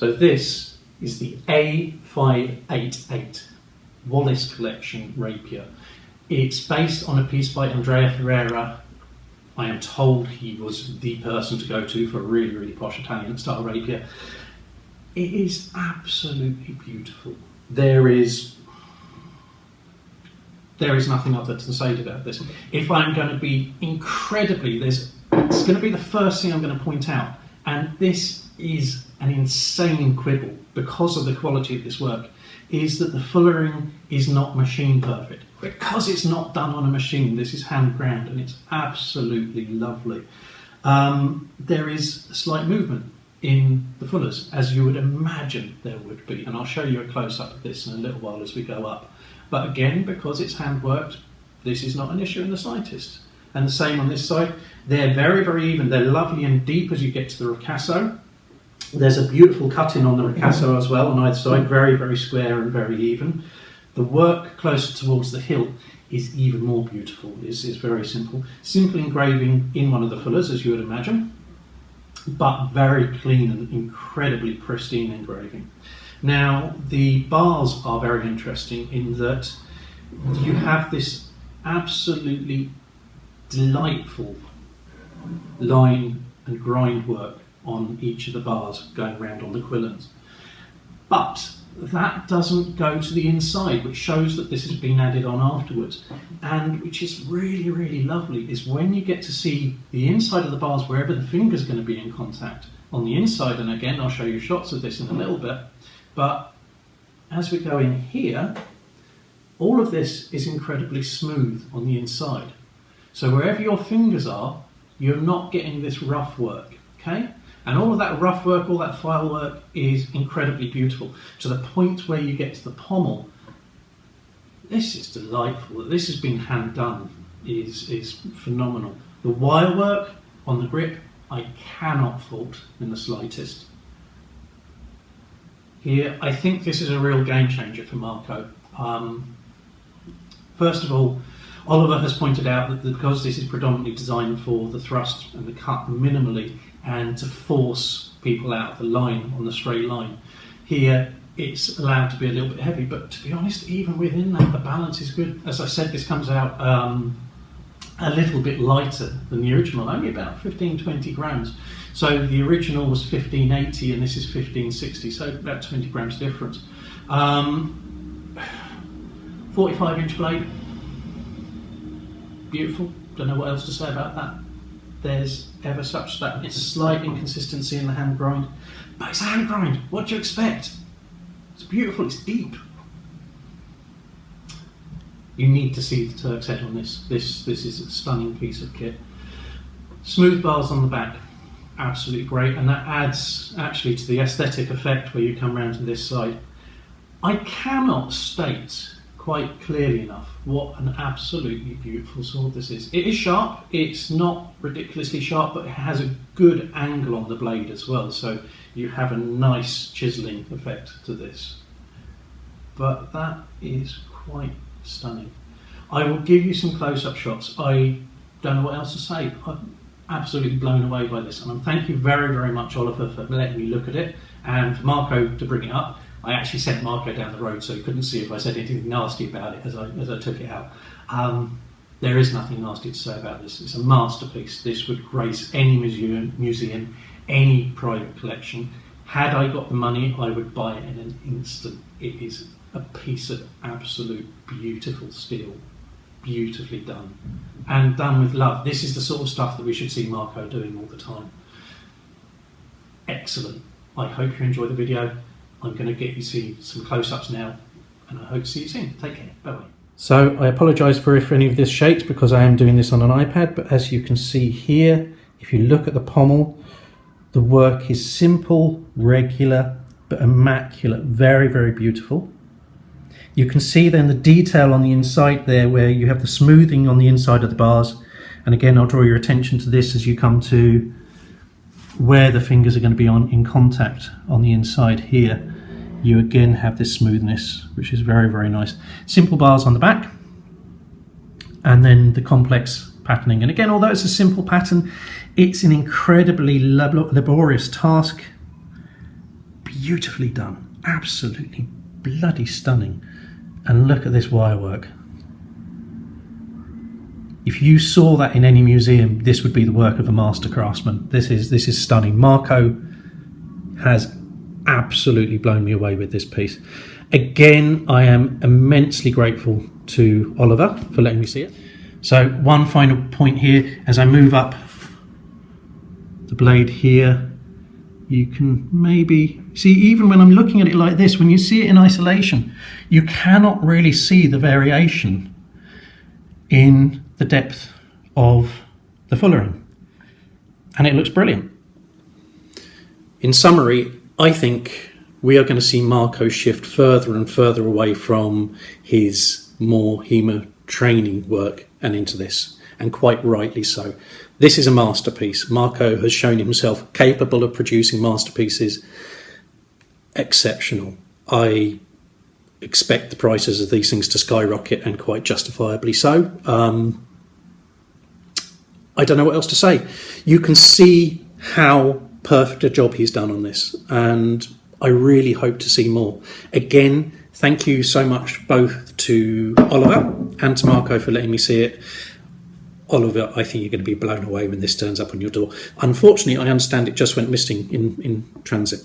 So this is the A588 Wallace collection rapier. It's based on a piece by Andrea Ferreira. I am told he was the person to go to for a really, really posh Italian style rapier. It is absolutely beautiful. There is nothing other to say about this. If I'm going to be incredibly, it's going to be the first thing I'm going to point out, and this is an insane quibble because of the quality of this work, is that the fullering is not machine perfect. Because it's not done on a machine, this is hand ground, and it's absolutely lovely. There is a slight movement in the fullers, as you would imagine there would be, and I'll show you a close-up of this in a little while as we go up. But again, because it's hand worked, this is not an issue in the slightest. And the same on this side. They're very, very even. They're lovely and deep as you get to the ricasso. There's a beautiful cutting on the ricasso as well on either side, very, very square and very even. The work closer towards the hilt is even more beautiful. It's very simple. Simple engraving in one of the fullers, as you would imagine, but very clean and incredibly pristine engraving. Now, the bars are very interesting in that you have this absolutely delightful line and grind work on each of the bars going around on the quillons. But that doesn't go to the inside, which shows that this has been added on afterwards. And which is really, really lovely, is when you get to see the inside of the bars wherever the finger's going to be in contact on the inside. And again, I'll show you shots of this in a little bit. But as we go in here, all of this is incredibly smooth on the inside. So wherever your fingers are, you're not getting this rough work, okay? And all of that rough work, all that file work is incredibly beautiful, to the point where you get to the pommel. This is delightful. This has been hand done, is phenomenal. The wire work on the grip, I cannot fault in the slightest. Here, I think this is a real game changer for Marco. First of all, Oliver has pointed out that because this is predominantly designed for the thrust and the cut minimally and to force people out of the line on the straight line, here it's allowed to be a little bit heavy, but to be honest, even within that, the balance is good. As I said, this comes out a little bit lighter than the original, only about 15-20 grams. So the original was 1580 and this is 1560, so about 20 grams difference. 45-inch blade, beautiful. Don't know what else to say about that. There's ever such that it's a slight inconsistency in the hand grind, but it's a hand grind. What do you expect? It's beautiful. It's deep. You need to see the Turk's head on this. This is a stunning piece of kit. Smooth bars on the back, absolutely great, and that adds actually to the aesthetic effect where you come round to this side. I cannot state quite clearly enough what an absolutely beautiful sword this is. It is sharp, it's not ridiculously sharp, but it has a good angle on the blade as well, so you have a nice chiselling effect to this. But that is quite stunning. I will give you some close-up shots. I don't know what else to say. I'm absolutely blown away by this, and thank you very, very much, Oliver, for letting me look at it, and for Marco to bring it up. I actually sent Marco down the road so he couldn't see if I said anything nasty about it as I took it out. There is nothing nasty to say about this. It's a masterpiece. This would grace any museum, any private collection. Had I got the money, I would buy it in an instant. It is a piece of absolute beautiful steel, beautifully done, and done with love. This is the sort of stuff that we should see Marco doing all the time. Excellent. I hope you enjoy the video. I'm going to get you to see some close-ups now, and I hope to see you soon. Take care. Bye-bye. So I apologise for if any of this shakes because I am doing this on an iPad, but as you can see here, if you look at the pommel, the work is simple, regular, but immaculate. Very, very beautiful. You can see then the detail on the inside there where you have the smoothing on the inside of the bars. And again, I'll draw your attention to this as you come to where the fingers are going to be in contact on the inside here. You again have this smoothness, which is very, very nice. Simple bars on the back, and then the complex patterning. And again, although it's a simple pattern, it's an incredibly laborious task. beautifully done, absolutely bloody stunning. And look at this wirework. If you saw that in any museum, this would be the work of a master craftsman. This is stunning. Marco has absolutely blown me away with this piece. Again, I am immensely grateful to Oliver for letting me see it. So one final point here, as I move up the blade here, you can maybe see, even when I'm looking at it like this, when you see it in isolation, you cannot really see the variation in the depth of the fullering, and it looks brilliant. In summary, I think we are going to see Marco shift further and further away from his more HEMA training work and into this, and quite rightly so. This is a masterpiece. Marco has shown himself capable of producing masterpieces. Exceptional. I expect the prices of these things to skyrocket, and quite justifiably so. I don't know what else to say. You can see how perfect a job he's done on this, and I really hope to see more. Again, thank you so much both to Oliver and to Marco for letting me see it. Oliver, I think you're going to be blown away when this turns up on your door. Unfortunately, I understand it just went missing in transit.